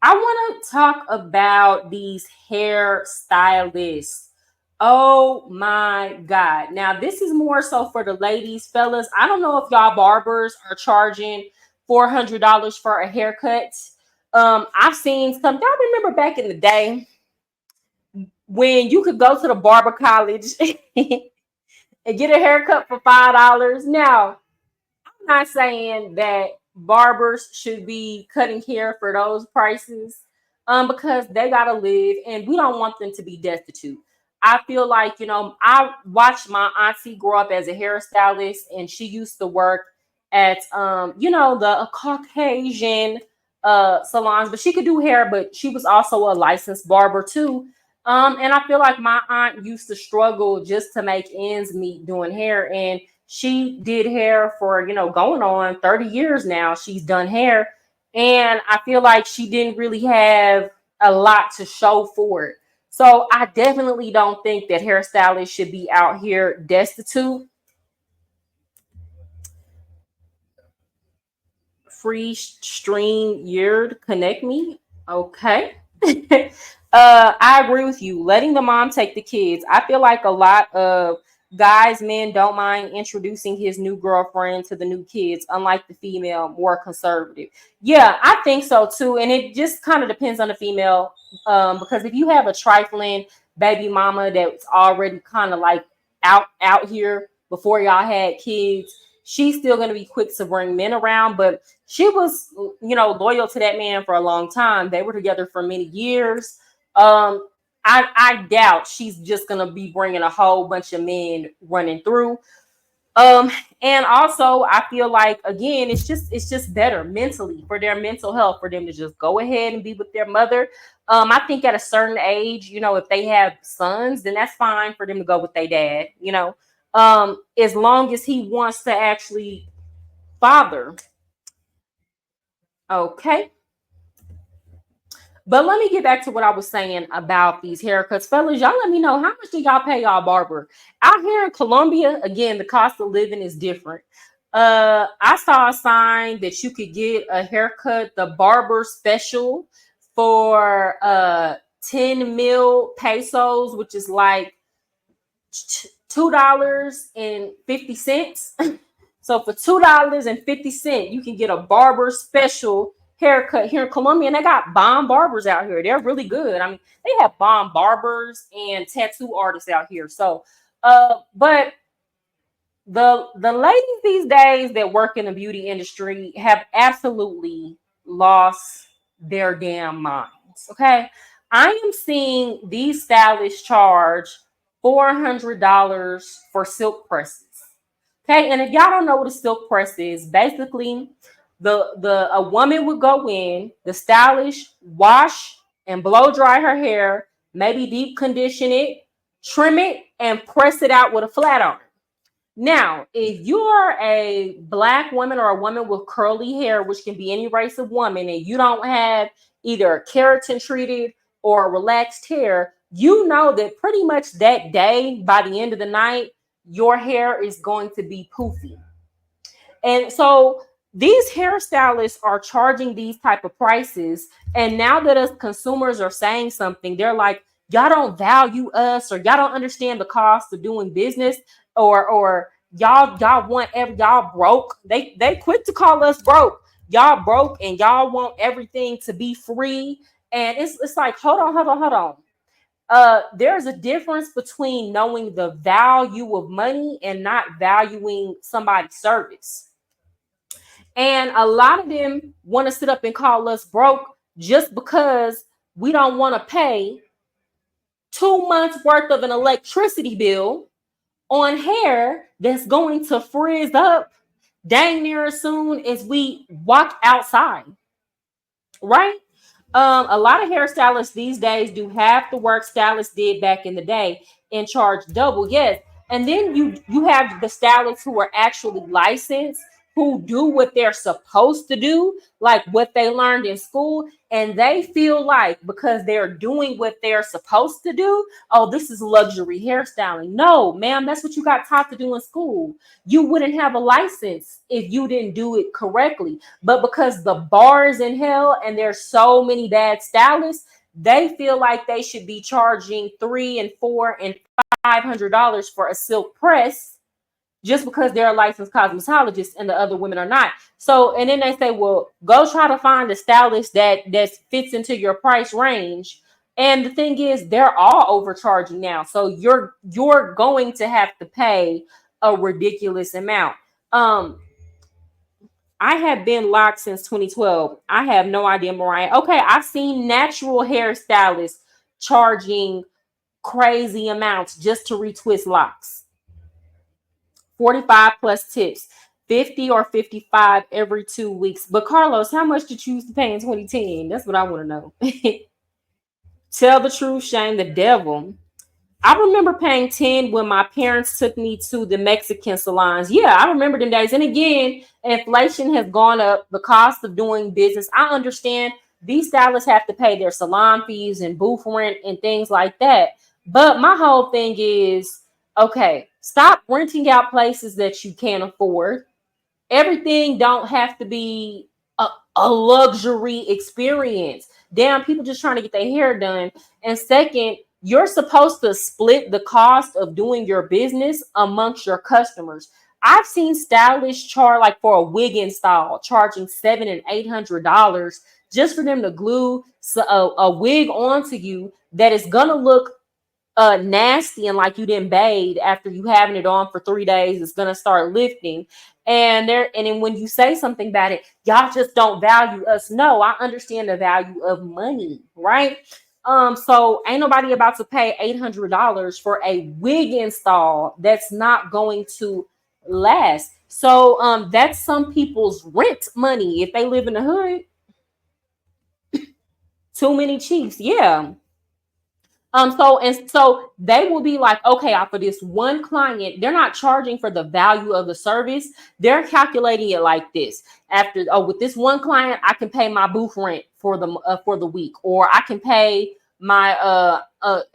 I want to talk about these hair stylists. Oh my God. Now, this is more so for the ladies, fellas. I don't know if y'all barbers are charging $400 for a haircut. I've seen some, y'all remember back in the day when you could go to the barber college and get a haircut for $5. Now, I'm not saying that barbers should be cutting hair for those prices, because they gotta live and we don't want them to be destitute. I feel like, I watched my auntie grow up as a hairstylist, and she used to work at the Caucasian salons, but she could do hair, but she was also a licensed barber too. And I feel like my aunt used to struggle just to make ends meet doing hair, and she did hair for, going on 30 years now. She's done hair. And I feel like she didn't really have a lot to show for it. So I definitely don't think that hairstylists should be out here destitute. Free stream yeared connect me. Okay. I agree with you. Letting the mom take the kids. I feel like a lot of guys, men don't mind introducing his new girlfriend to the new kids, unlike the female, more conservative. Yeah, I think so too. And it just kind of depends on the female. Because if you have a trifling baby mama that's already kind of like out here before y'all had kids, she's still going to be quick to bring men around. But she was, loyal to that man for a long time. They were together for many years. Um, I doubt she's just gonna be bringing a whole bunch of men running through. Um, and also I feel like, again, it's just better mentally for their mental health for them to just go ahead and be with their mother. I think at a certain age, if they have sons, then that's fine for them to go with their dad. As long as he wants to actually father. Okay. But let me get back to what I was saying about these haircuts. Fellas, y'all let me know, how much do y'all pay y'all barber? Out here in Colombia, again, the cost of living is different. I saw a sign that you could get a haircut, the barber special, for 10 mil pesos, which is like $2.50. So for $2.50, you can get a barber special haircut here in Colombia, and they got bomb barbers out here. They're really good. I mean, they have bomb barbers and tattoo artists out here. So, but the ladies these days that work in the beauty industry have absolutely lost their damn minds. Okay, I am seeing these stylists charge $400 for silk presses. Okay, and if y'all don't know what a silk press is, basically the a woman would go in, the stylist wash and blow dry her hair, maybe deep condition it, trim it, and press it out with a flat iron. Now, if you are a black woman or a woman with curly hair, which can be any race of woman, and you don't have either keratin treated or relaxed hair, you know that pretty much that day, by the end of the night, your hair is going to be poofy. And so these hairstylists are charging these type of prices. And now that us consumers are saying something, they're like, y'all don't value us, or y'all don't understand the cost of doing business, or y'all want y'all broke. They quit to call us broke. Y'all broke and y'all want everything to be free. And it's like, hold on. There's a difference between knowing the value of money and not valuing somebody's service. And a lot of them want to sit up and call us broke just because we don't want to pay 2 months worth of an electricity bill on hair that's going to frizz up dang near as soon as we walk outside, right? A lot of hairstylists these days do half the work stylists did back in the day and charge double. Yes. And then you have the stylists who are actually licensed, who do what they're supposed to do, like what they learned in school, and they feel like because they're doing what they're supposed to do, oh, this is luxury hairstyling. No, ma'am, that's what you got taught to do in school. You wouldn't have a license if you didn't do it correctly. But because the bar is in hell and there's so many bad stylists, they feel like they should be charging $300 and $400 and $500 for a silk press just because they're a licensed cosmetologist and the other women are not. So, and then they say, well, go try to find a stylist that fits into your price range. And the thing is, they're all overcharging now. So you're going to have to pay a ridiculous amount. I have been locked since 2012. I have no idea, Mariah. Okay, I've seen natural hairstylists charging crazy amounts just to retwist locks. 45 plus tips, 50 or 55 every 2 weeks. But Carlos, how much did you used to pay in 2010? That's what I want to know. Tell the truth, shame the devil. I remember paying 10 when my parents took me to the Mexican salons. Yeah, I remember them days. And again, inflation has gone up, the cost of doing business. I understand these stylists have to pay their salon fees and booth rent and things like that. But my whole thing is, okay, stop renting out places that you can't afford. Everything don't have to be a luxury experience. Damn, people just trying to get their hair done. And second, you're supposed to split the cost of doing your business amongst your customers. I've seen stylists charge, like for a wig install, charging $700 and $800 just for them to glue a wig onto you that is gonna look nasty and like you didn't bathe after you having it on for 3 days. It's gonna start lifting. And then when you say something about it, y'all just don't value us. No, I understand the value of money, right? So ain't nobody about to pay $800 for a wig install that's not going to last. So that's some people's rent money if they live in the hood. Too many chiefs, yeah. So they will be like, okay, for this one client, they're not charging for the value of the service. They're calculating it like this. After, with this one client, I can pay my booth rent for the week, or I can pay my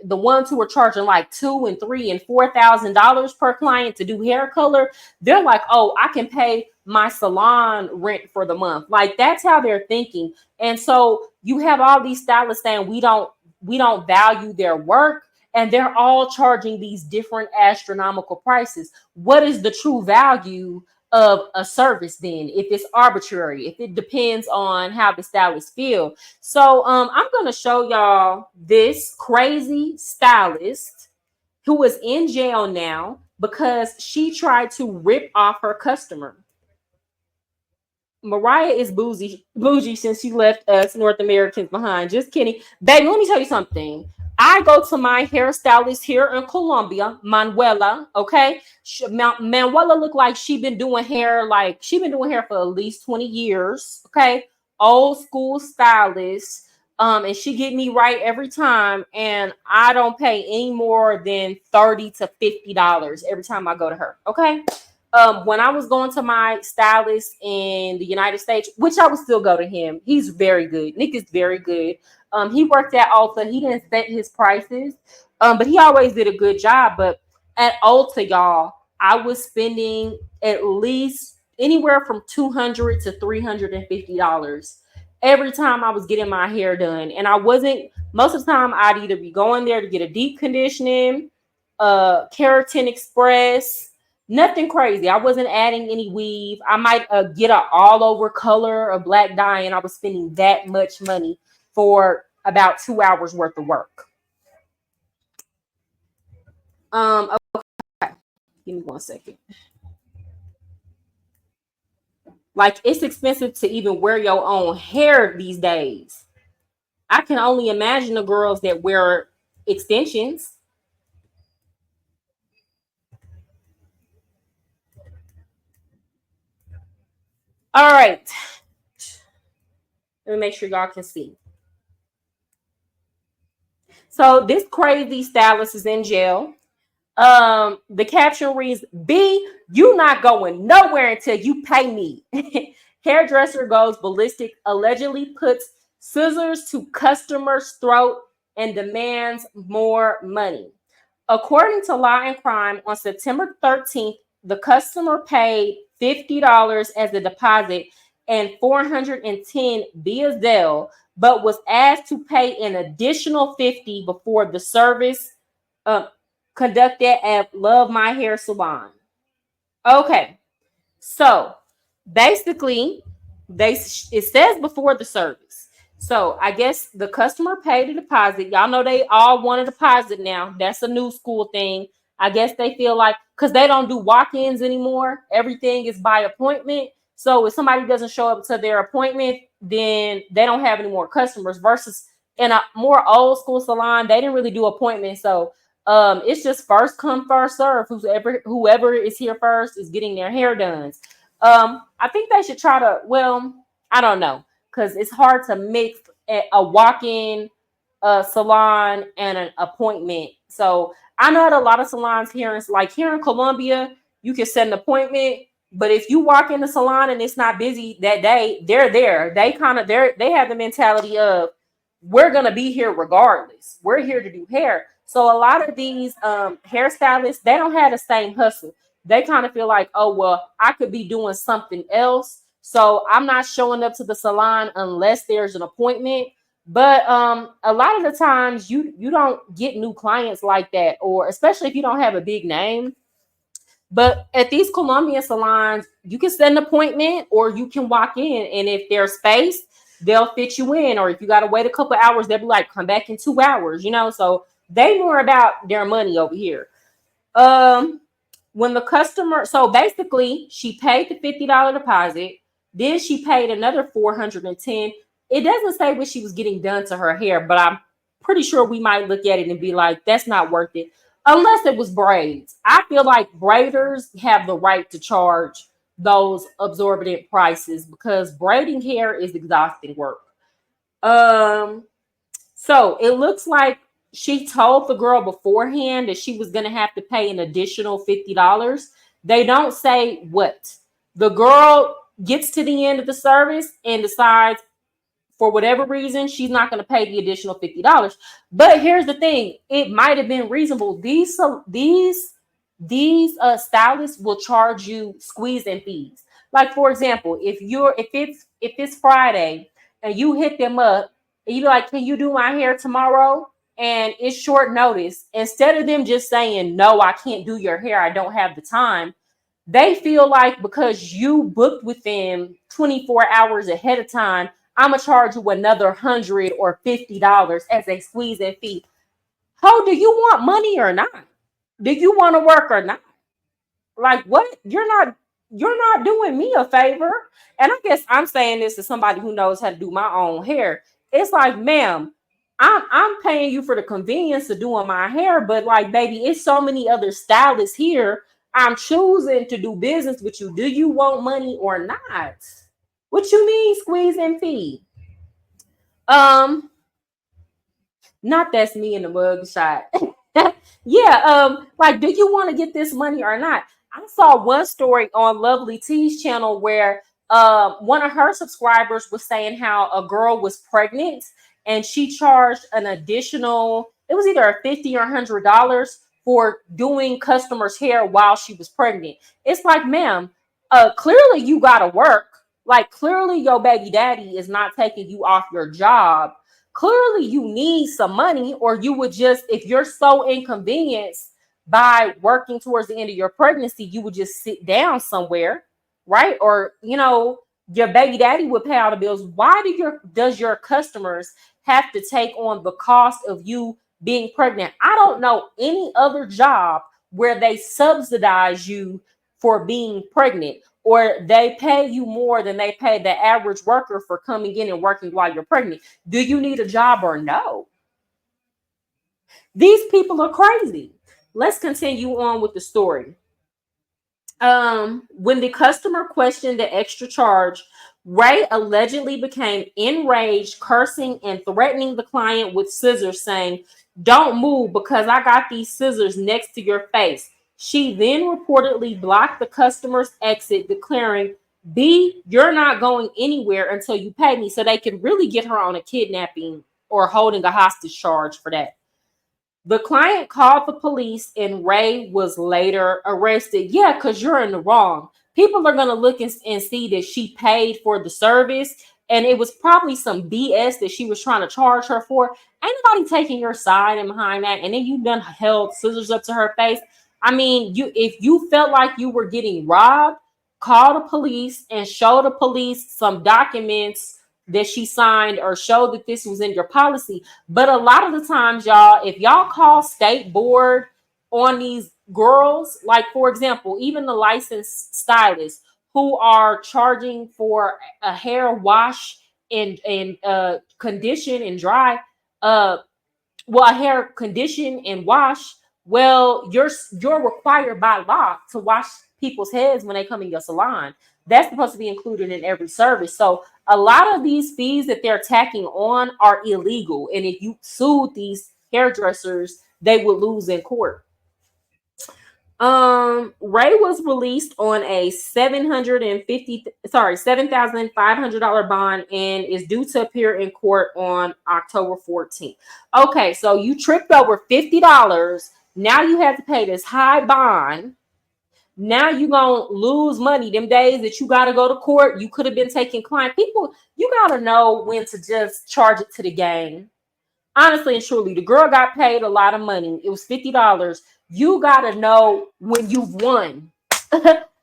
the ones who are charging like $2,000 and $3,000 and $4,000 per client to do hair color. They're like, oh, I can pay my salon rent for the month. Like that's how they're thinking. And so you have all these stylists saying we don't value their work, and they're all charging these different astronomical prices. What is the true value of a service then, if it's arbitrary, if it depends on how the stylist feel? So I'm going to show y'all this crazy stylist who is in jail now because she tried to rip off her customer. Mariah is bougie since she left us North Americans behind. Just kidding. Baby, let me tell you something. I go to my hairstylist here in Colombia, Manuela. Okay. Manuela look like she been doing hair for at least 20 years. Okay. Old school stylist. And she get me right every time. And I don't pay any more than $30 to $50 every time I go to her. Okay. When I was going to my stylist in the United States, which I would still go to him, he's very good. Nick is very good. He worked at Ulta. He didn't set his prices, but he always did a good job. But at Ulta, y'all, I was spending at least anywhere from $200 to $350 every time I was getting my hair done. And I wasn't, most of the time, I'd either be going there to get a deep conditioning, keratin express. Nothing crazy. I wasn't adding any weave. I might get an all over color of black dye, and I was spending that much money for about 2 hours worth of work. Okay. Give me 1 second. Like, it's expensive to even wear your own hair these days. I can only imagine the girls that wear extensions. All right. Let me make sure y'all can see. So this crazy stylist is in jail. The caption reads, B, you not going nowhere until you pay me. Hairdresser goes ballistic, allegedly puts scissors to customer's throat and demands more money. According to Law and Crime, on September 13th, the customer paid $50 as a deposit and $410 via Zelle, but was asked to pay an additional $50 before the service uh, conducted at Love My Hair Salon. Okay, so basically, it says before the service. So I guess the customer paid a deposit. Y'all know they all want a deposit now. That's a new school thing. I guess they feel like because they don't do walk-ins anymore, everything is by appointment. So if somebody doesn't show up to their appointment, then they don't have any more customers. Versus in a more old school salon, they didn't really do appointments. So it's just first come, first serve. Whoever is here first is getting their hair done. I think they should try to, well, I don't know, because it's hard to mix a walk-in salon and an appointment. So I know at a lot of salons here, it's like here in Columbia, you can set an appointment, but if you walk in the salon and it's not busy that day, they're there. They have the mentality of we're gonna be here regardless. We're here to do hair. So a lot of these hairstylists, they don't have the same hustle. They kind of feel like, oh, well, I could be doing something else. So I'm not showing up to the salon unless there's an appointment. But a lot of the times you don't get new clients like that, or especially if you don't have a big name. But at these Colombian salons, you can set an appointment or you can walk in. And if there's space, they'll fit you in. Or if you got to wait a couple hours, they'll be like, come back in 2 hours, So they more about their money over here. When the customer, so basically she paid the $50 deposit, then she paid another $410. It doesn't say what she was getting done to her hair, but I'm pretty sure we might look at it and be like, that's not worth it. Unless it was braids. I feel like braiders have the right to charge those exorbitant prices because braiding hair is exhausting work. So it looks like she told the girl beforehand that she was going to have to pay an additional $50. They don't say what. The girl gets to the end of the service and decides for whatever reason she's not going to pay the additional $50. But here's the thing, it might have been reasonable. These stylists will charge you squeeze-in fees. Like for example, if it's Friday and you hit them up and you be like, can you do my hair tomorrow? And it's short notice. Instead of them just saying, no, I can't do your hair, I don't have the time, they feel like because you booked with them 24 hours ahead of time, I'm going to charge you another $100 or $50 as a squeeze-in fee. How do you want money or not? Do you want to work or not? Like what? You're not doing me a favor. And I guess I'm saying this to somebody who knows how to do my own hair. It's like, ma'am, I'm paying you for the convenience of doing my hair, but like, baby, it's so many other stylists here. I'm choosing to do business with you. Do you want money or not? What you mean, squeeze and feed? Not that's me in the mug shot. Yeah, like, do you want to get this money or not? I saw one story on Lovely T's channel where one of her subscribers was saying how a girl was pregnant and she charged an additional, it was either a $50 or $100 for doing customers' hair while she was pregnant. It's like, ma'am, clearly you gotta work. Like, clearly your baby daddy is not taking you off your job. Clearly you need some money, or you would just, if you're so inconvenienced by working towards the end of your pregnancy, you would just sit down somewhere, right? Or, your baby daddy would pay all the bills. Why does your customers have to take on the cost of you being pregnant? I don't know any other job where they subsidize you for being pregnant, or they pay you more than they pay the average worker for coming in and working while you're pregnant. Do you need a job or no? These people are crazy. Let's continue on with the story. When the customer questioned the extra charge, Ray allegedly became enraged, cursing and threatening the client with scissors, saying, Don't move because I got these scissors next to your face. She then reportedly blocked the customer's exit, declaring, B, you're not going anywhere until you pay me. So they can really get her on a kidnapping or holding a hostage charge for that. The client called the police and Ray was later arrested. Yeah, because you're in the wrong. People are going to look and see that she paid for the service, and it was probably some BS that she was trying to charge her for. Ain't nobody taking your side and behind that. And then you done held scissors up to her face. I mean, if you felt like you were getting robbed, call the police and show the police some documents that she signed or show that this was in your policy. But a lot of the times, y'all, if y'all call state board on these girls, like for example, even the licensed stylists who are charging for a hair wash and condition and dry, uh, well, a hair condition and wash. Well, you're required by law to wash people's heads when they come in your salon. That's supposed to be included in every service. So a lot of these fees that they're tacking on are illegal. And if you sued these hairdressers, they would lose in court. Ray was released on a $7,500 bond and is due to appear in court on October 14th. Okay, so you tripped over $50. Now you have to pay this high bond. Now you're gonna lose money. Them days that you gotta go to court, you could have been taking client people. You gotta know when to just charge it to the game. Honestly and truly, the girl got paid a lot of money. It was $50. You gotta know when you've won.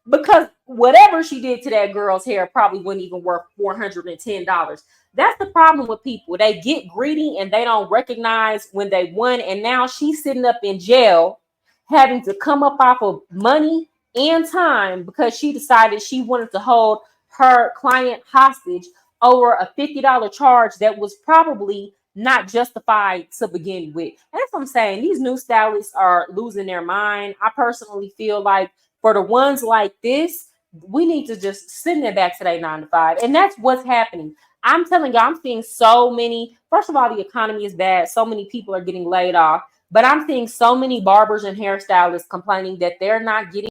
Because whatever she did to that girl's hair probably wasn't even worth $410. That's the problem with people. They get greedy and they don't recognize when they won. And now she's sitting up in jail having to come up off of money and time because she decided she wanted to hold her client hostage over a $50 charge that was probably not justified to begin with. And that's what I'm saying. These new stylists are losing their mind. I personally feel like for the ones like this, we need to just send them back to their 9 to 5. And that's what's happening. I'm telling you, I'm seeing so many. First of all, the economy is bad. So many people are getting laid off. But I'm seeing so many barbers and hairstylists complaining that they're not getting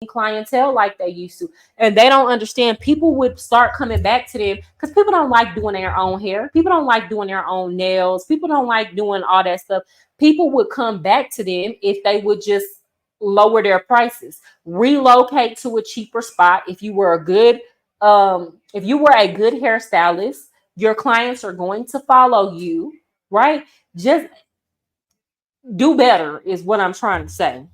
clientele like they used to, and they don't understand. People would start coming back to them because people don't like doing their own hair, people don't like doing their own nails, people don't like doing all that stuff. People would come back to them if they would just lower their prices, relocate to a cheaper spot. If you were a good hairstylist, your clients are going to follow you, right? Just do better is what I'm trying to say.